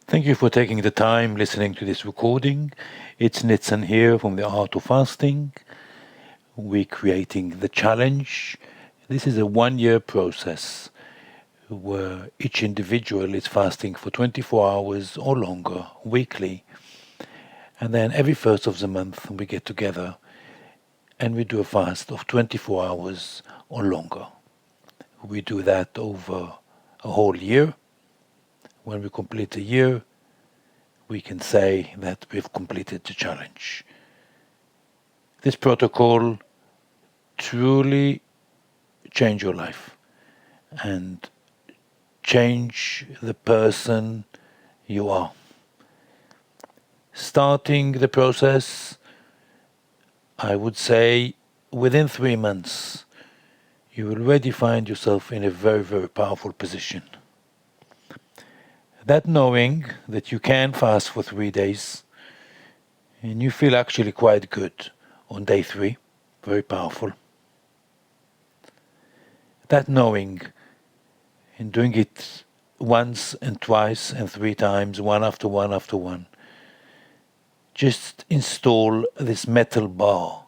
Thank you for taking the time listening to this recording. It's Nitzan here from the Art of Fasting. We're creating the challenge. This is a 1 year process where each individual is fasting for 24 hours or longer weekly. And then every first of the month we get together and we do a fast of 24 hours or longer. We do that over a whole year. When we complete a year, we can say that we've completed the challenge. This protocol truly change your life and change the person you are. Starting the process, I would say within 3 months, you already find yourself in a very, very powerful position. That knowing that you can fast for 3 days and you feel actually quite good on day 3, very powerful. That knowing and doing it once and twice and 3 times, one after one after one, just install this metal bar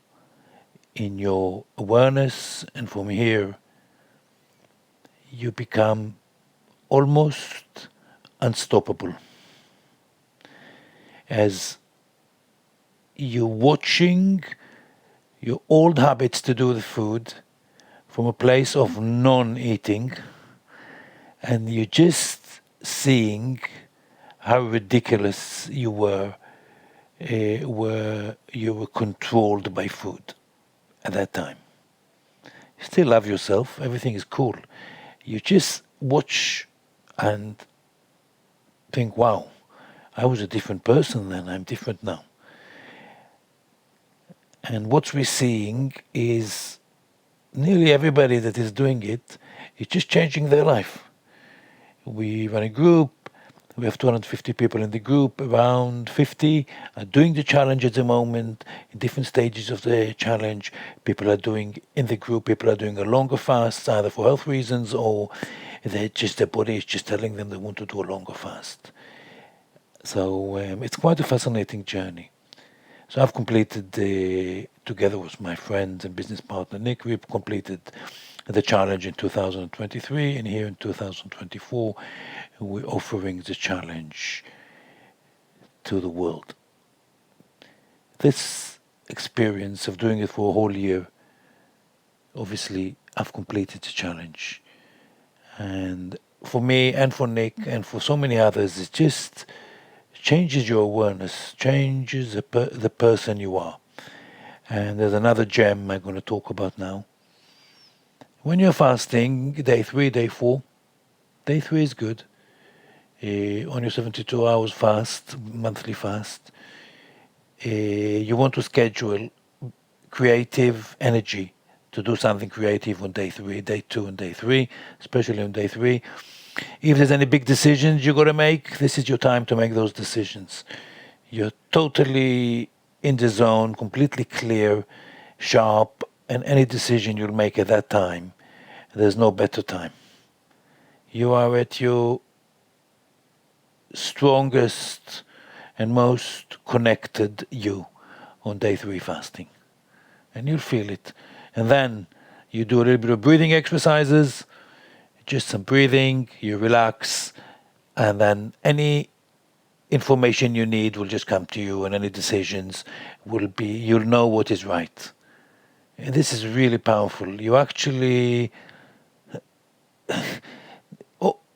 in your awareness, and from here you become almost unstoppable. As you're watching your old habits to do the food from a place of non-eating, and you're just seeing how ridiculous you were, where you were controlled by food at that time. You still love yourself, everything is cool. You just watch and think, wow, I was a different person then, I'm different now. And what we're seeing is nearly everybody that is doing it is just changing their life. We run a group, we have 250 people in the group, around 50 are doing the challenge at the moment, in different stages of the challenge. People are doing, in the group, people are doing a longer fast, either for health reasons or their body is just telling them they want to do a longer fast. So it's quite a fascinating journey. So I've completed, together with my friend and business partner Nick, we've completed the challenge in 2023, and here in 2024 we're offering the challenge to the world. This experience of doing it for a whole year, obviously I've completed the challenge. And for me and for Nick and for so many others, it just changes your awareness, changes the person you are. And there's another gem I'm going to talk about now. When you're fasting, day 3, day 4, day 3 is good. On your 72 hours fast, monthly fast, you want to schedule creative energy to do something creative on day 3, day 2 and day 3, especially on day 3. If there's any big decisions you got to make, this is your time to make those decisions. You're totally in the zone, completely clear, sharp, and any decision you'll make at that time, there's no better time. You are at your strongest and most connected you on day 3 fasting. And you'll feel it. And then you do a little bit of breathing exercises, just some breathing, you relax, and then any information you need will just come to you, and any decisions will be, you'll know what is right. And this is really powerful. You actually,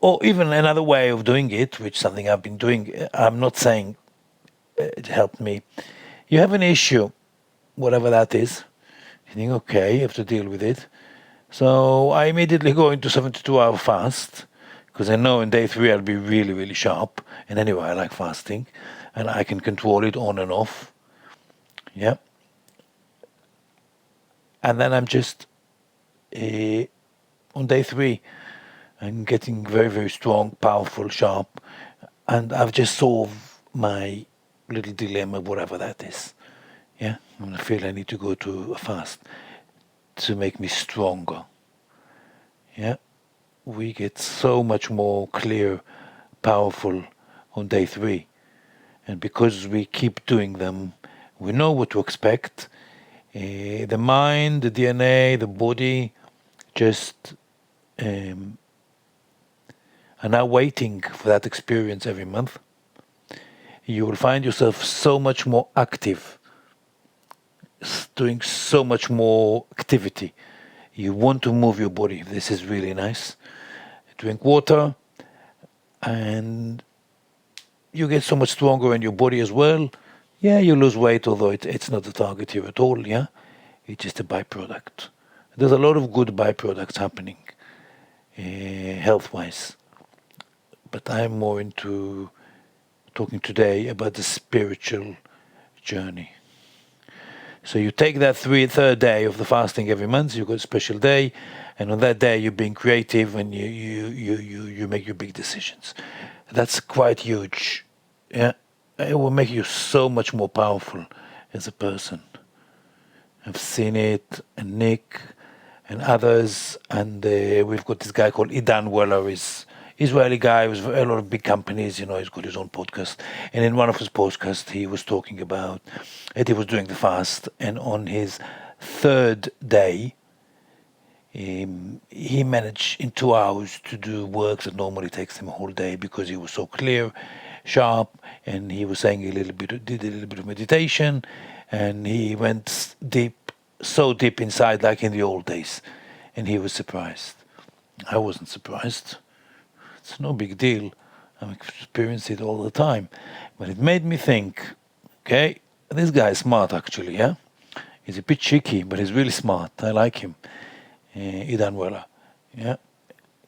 or even another way of doing it, which is something I've been doing, I'm not saying it helped me. You have an issue, whatever that is, you think, okay, you have to deal with it. So I immediately go into 72-hour fast, because I know in day 3 I'll be really, really sharp. And anyway, I like fasting, and I can control it on and off. Yeah. And then I'm just, on day 3, I'm getting very, very strong, powerful, sharp, and I've just solved my little dilemma, whatever that is. Yeah, I feel I need to go to a fast to make me stronger. Yeah, we get so much more clear, powerful on day 3. And because we keep doing them, we know what to expect. The mind, the DNA, the body just are now waiting for that experience every month. You will find yourself so much more active, doing so much more activity. You want to move your body. This is really nice. Drink water, and you get so much stronger in your body as well. Yeah, you lose weight, although it's not the target here at all, yeah? It's just a byproduct. There's a lot of good byproducts happening, health-wise. But I'm more into talking today about the spiritual journey. So you take that third day of the fasting every month, you've got a special day, and on that day you're being creative and you make your big decisions. That's quite huge. Yeah, it will make you so much more powerful as a person. I've seen it, and Nick and others, and we've got this guy called Idan Weller, is Israeli guy with a lot of big companies, he's got his own podcast. And in one of his podcasts, he was talking about that he was doing the fast, and on his third day, he managed in 2 hours to do work that normally takes him a whole day because he was so clear, sharp, and he was saying did a little bit of meditation, and he went so deep inside like in the old days, and he was surprised. I wasn't surprised. It's no big deal. I'm experiencing it all the time. But it made me think, okay, this guy is smart actually, yeah? He's a bit cheeky, but he's really smart. I like him. Idan Weller, yeah?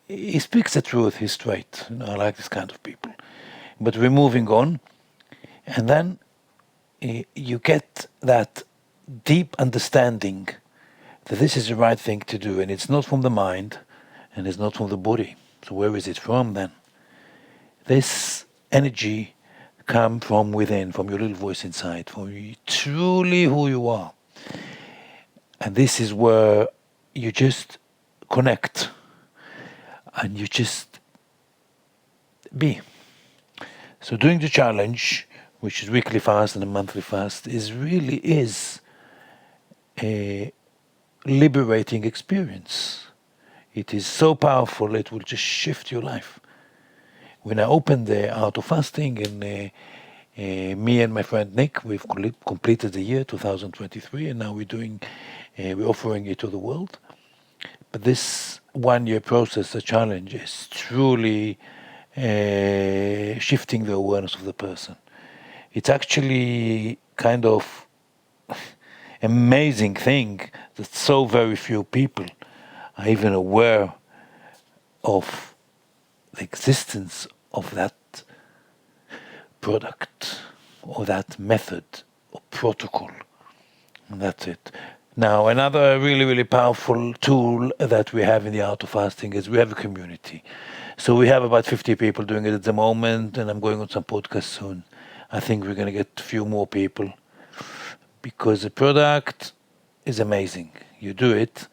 He speaks the truth, he's straight. I like this kind of people. But we're moving on, and then you get that deep understanding that this is the right thing to do, and it's not from the mind, and it's not from the body. So where is it from then? This energy comes from within, from your little voice inside, from truly who you are. And this is where you just connect, and you just be. So doing the challenge, which is weekly fast and a monthly fast, is a liberating experience. It is so powerful, it will just shift your life. When I opened the Art of Fasting, and me and my friend Nick, we've completed the year 2023, and now we're offering it to the world. But this 1-year process, the challenge, is truly shifting the awareness of the person. It's actually kind of amazing thing that so very few people are even aware of the existence of that product or that method or protocol. And that's it. Now, another really, really powerful tool that we have in the Art of Fasting is we have a community. So we have about 50 people doing it at the moment, and I'm going on some podcasts soon. I think we're going to get a few more people because the product is amazing. You do it,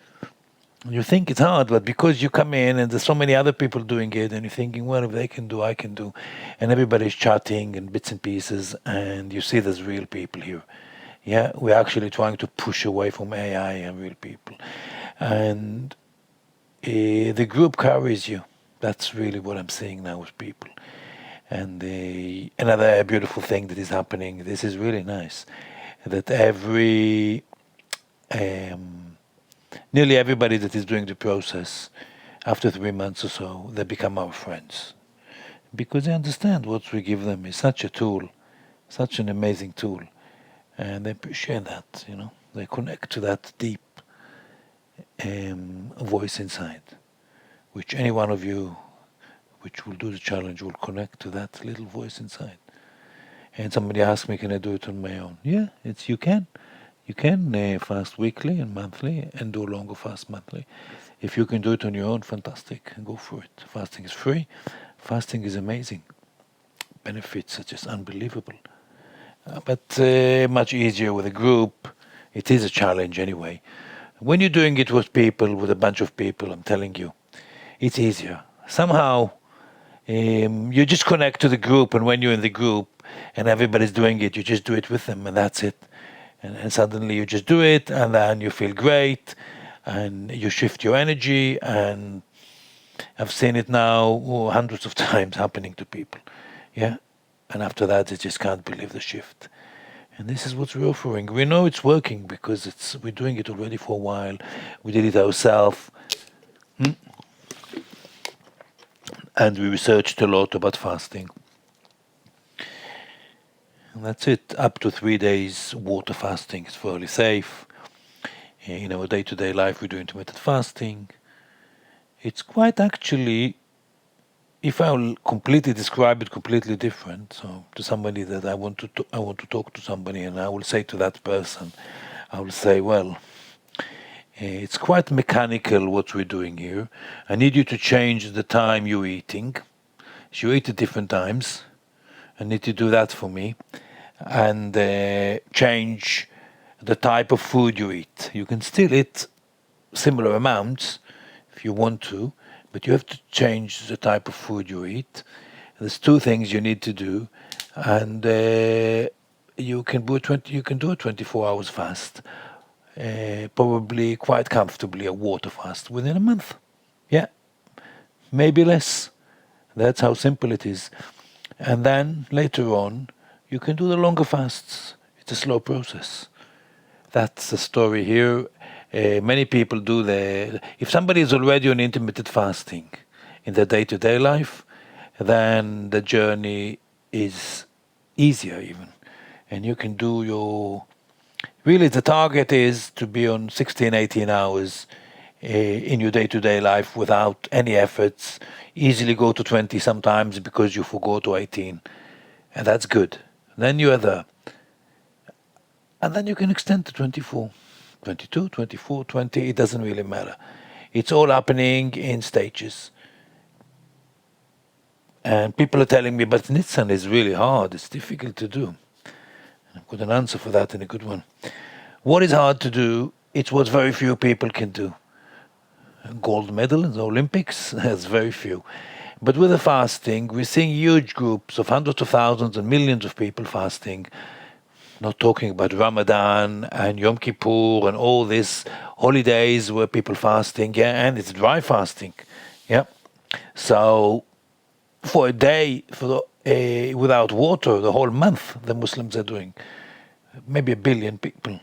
and you think it's hard, but because you come in and there's so many other people doing it, and you're thinking, well, if they can do, I can do. And everybody's chatting and bits and pieces, and you see there's real people here. Yeah, we're actually trying to push away from AI and real people. And the group carries you. That's really what I'm seeing now with people. And another beautiful thing that is happening, this is really nice, that nearly everybody that is doing the process, after 3 months or so, they become our friends. Because they understand what we give them is such a tool, such an amazing tool. And they appreciate that, They connect to that deep voice inside, which any one of you which will do the challenge will connect to that little voice inside. And somebody asked me, can I do it on my own? Yeah, you can. You can fast weekly and monthly and do a longer fast monthly. If you can do it on your own, fantastic, go for it. Fasting is free. Fasting is amazing. Benefits are just unbelievable. But much easier with a group. It is a challenge anyway. When you're doing it with people, with a bunch of people, I'm telling you, it's easier. Somehow, You just connect to the group, and when you're in the group and everybody's doing it, you just do it with them, and that's it. And suddenly you just do it, and then you feel great, and you shift your energy. And I've seen it now hundreds of times happening to people. Yeah. And after that, they just can't believe the shift. And this is what we're offering. We know it's working because we're doing it already for a while. We did it ourselves. And we researched a lot about fasting. And that's it. Up to 3 days water fasting is fairly safe. In our day-to-day life, we do intermittent fasting. It's quite actually, if I will completely describe it, completely different. So to somebody that I want to talk to somebody, and I will say to that person, I will say, well, it's quite mechanical what we're doing here. I need you to change the time you're eating. So you eat at different times. I need to do that for me. And change the type of food you eat. You can still eat similar amounts if you want to, but you have to change the type of food you eat. There's two things you need to do, and you can do a 24 hours fast, probably quite comfortably a water fast within a month. Yeah, maybe less. That's how simple it is. And then later on, you can do the longer fasts. It's a slow process. That's the story here. Many people do if somebody is already on intermittent fasting in their day-to-day life, then the journey is easier even. And you can do really the target is to be on 16, 18 hours in your day-to-day life without any efforts, easily go to 20 sometimes because you forgot to 18. And that's good. Then you are there. And then you can extend to 24, 22, 24, 20, it doesn't really matter. It's all happening in stages. And people are telling me, but Nitzan is really hard, it's difficult to do. I've got an answer for that and a good one. What is hard to do, it's what very few people can do. A gold medal in the Olympics, there's very few. But with the fasting, we're seeing huge groups of hundreds of thousands and millions of people fasting. Not talking about Ramadan and Yom Kippur and all these holidays where people fasting, yeah, and it's dry fasting, yeah. So for a day without water, the whole month the Muslims are doing, maybe 1 billion people.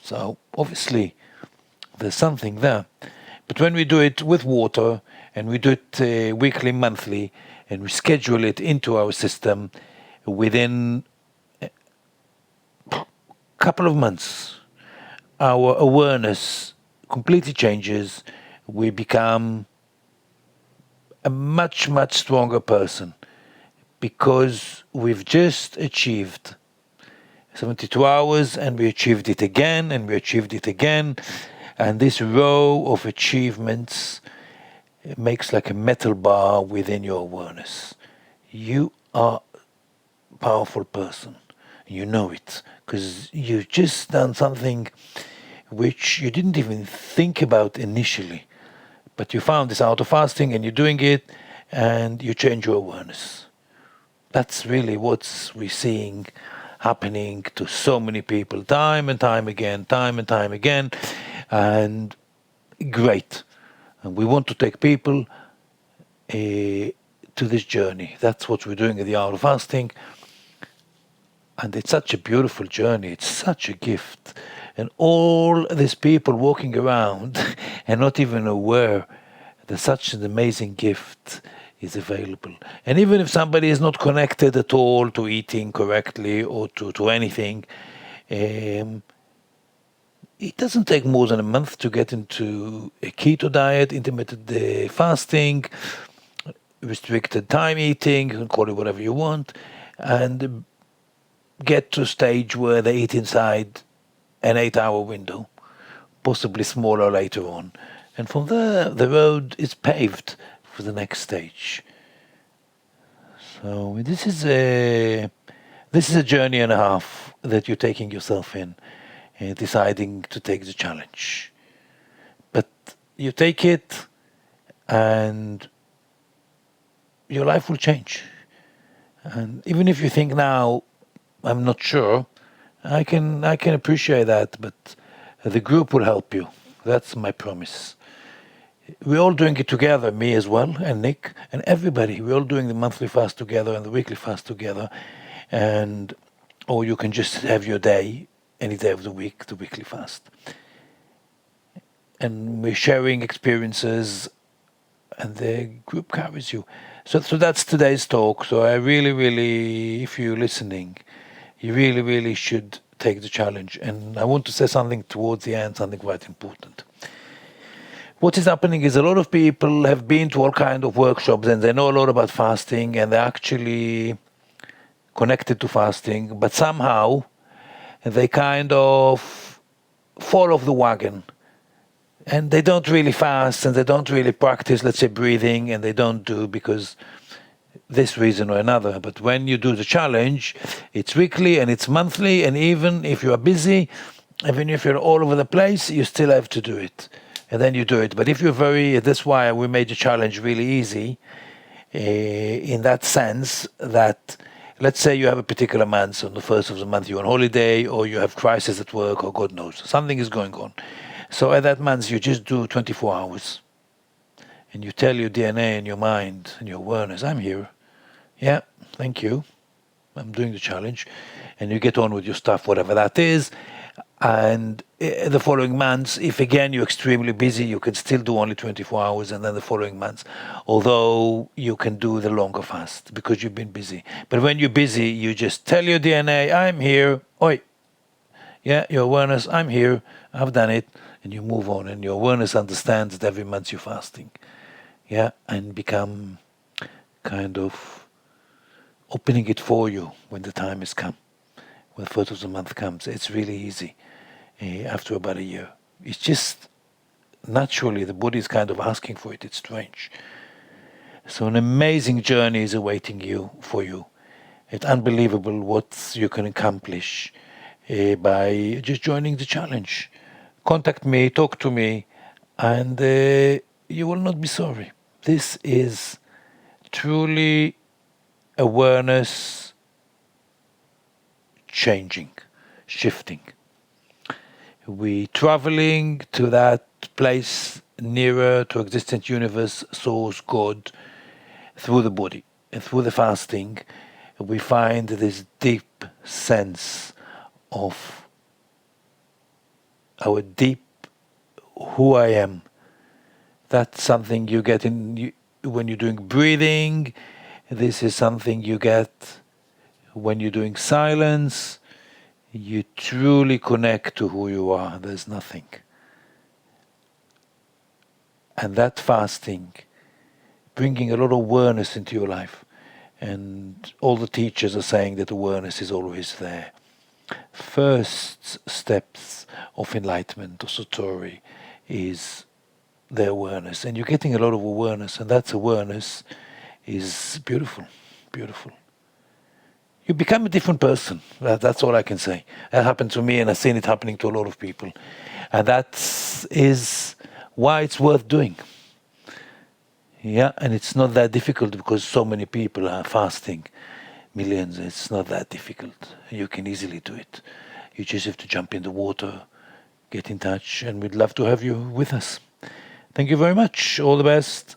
So obviously there's something there. But when we do it with water and we do it weekly, monthly, and we schedule it into our system within couple of months, our awareness completely changes. We become a much, much stronger person because we've just achieved 72 hours and we achieved it again and we achieved it again. And this row of achievements makes like a metal bar within your awareness. You are a powerful person. You know it because you've just done something which you didn't even think about initially. But you found this out of fasting and you're doing it and you change your awareness. That's really what we're seeing happening to so many people time and time again. And great. And we want to take people to this journey. That's what we're doing at the Hour of Fasting. And it's such a beautiful journey. It's such a gift. And all these people walking around and not even aware that such an amazing gift is available. And even if somebody is not connected at all to eating correctly or to anything, it doesn't take more than a month to get into a keto diet, intermittent fasting, restricted time eating, you can call it whatever you want, and get to a stage where they eat inside an 8-hour window, possibly smaller later on. And from there, the road is paved for the next stage. So this is a journey and a half that you're taking yourself in, deciding to take the challenge. But you take it and your life will change. And even if you think now, I'm not sure, I can appreciate that, but the group will help you. That's my promise. We're all doing it together, me as well, and Nick, and everybody. We're all doing the monthly fast together and the weekly fast together. And or you can just have your day, any day of the week, the weekly fast. And we're sharing experiences, and the group carries you. So that's today's talk. So I really, really, if you're listening, you really, really should take the challenge. And I want to say something towards the end, something quite important. What is happening is a lot of people have been to all kind of workshops and they know a lot about fasting and they're actually connected to fasting, but somehow they kind of fall off the wagon and they don't really fast and they don't really practice, let's say, breathing, and they don't do because this reason or another. But when you do the challenge, it's weekly and it's monthly, and even if you are busy, even if you're all over the place, you still have to do it. And then you do it. But if you're that's why we made the challenge really easy, in that sense that, let's say you have a particular month, on the first of the month you're on holiday, or you have crisis at work, or God knows, something is going on. So at that month you just do 24 hours. And you tell your DNA and your mind and your awareness, I'm here. Yeah, thank you. I'm doing the challenge. And you get on with your stuff, whatever that is. And the following months, if again you're extremely busy, you can still do only 24 hours, and then the following months, although you can do the longer fast because you've been busy. But when you're busy, you just tell your DNA, I'm here. Oi. Yeah, your awareness, I'm here. I've done it. And you move on. And your awareness understands that every month you're fasting. Yeah, and become kind of opening it for you when the time has come. When the first of the month comes, it's really easy. After about a year, it's just naturally the body is kind of asking for it. It's strange. So an amazing journey is awaiting you for you. It's unbelievable what you can accomplish by just joining the challenge. Contact me, talk to me, and you will not be sorry. This is truly awareness changing, shifting. We traveling to that place nearer to existent universe, source, God, through the body and through the fasting. We find this deep sense of our deep who I am. That's something you get when you're doing breathing. This is something you get when you're doing silence. You truly connect to who you are. There's nothing. And that fasting, bringing a lot of awareness into your life. And all the teachers are saying that awareness is always there. First steps of enlightenment or satori is the awareness. And you're getting a lot of awareness, and that awareness is beautiful, beautiful. You become a different person. That's all I can say. That happened to me, and I've seen it happening to a lot of people. And that is why it's worth doing. Yeah, and it's not that difficult because so many people are fasting. Millions, it's not that difficult. You can easily do it. You just have to jump in the water, get in touch, and we'd love to have you with us. Thank you very much. All the best.